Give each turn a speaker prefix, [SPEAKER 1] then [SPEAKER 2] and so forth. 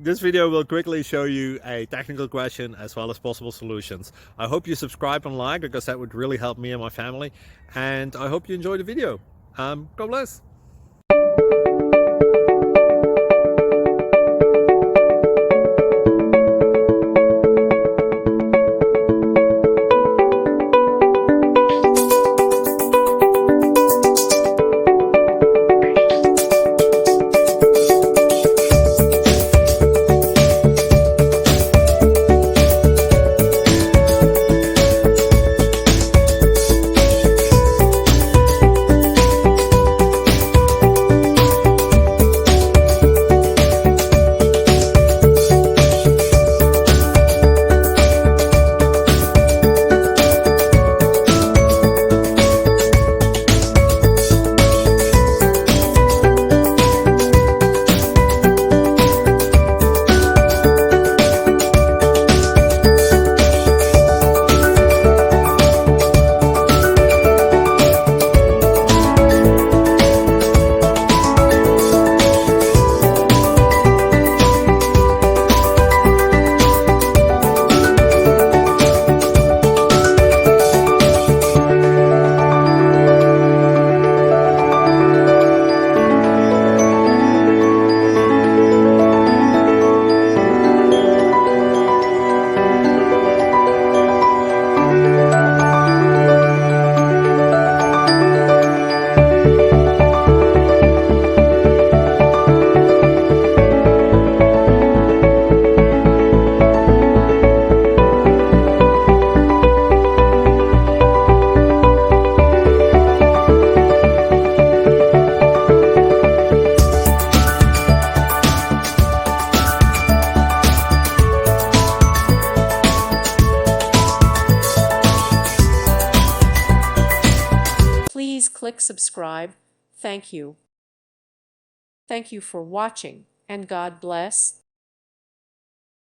[SPEAKER 1] This video will quickly show you a technical question as well as possible solutions. I hope you subscribe and like, because that would really help me and my family. And I hope you enjoy the video. God bless.
[SPEAKER 2] Please click subscribe. Thank you. Thank you for watching, and God bless.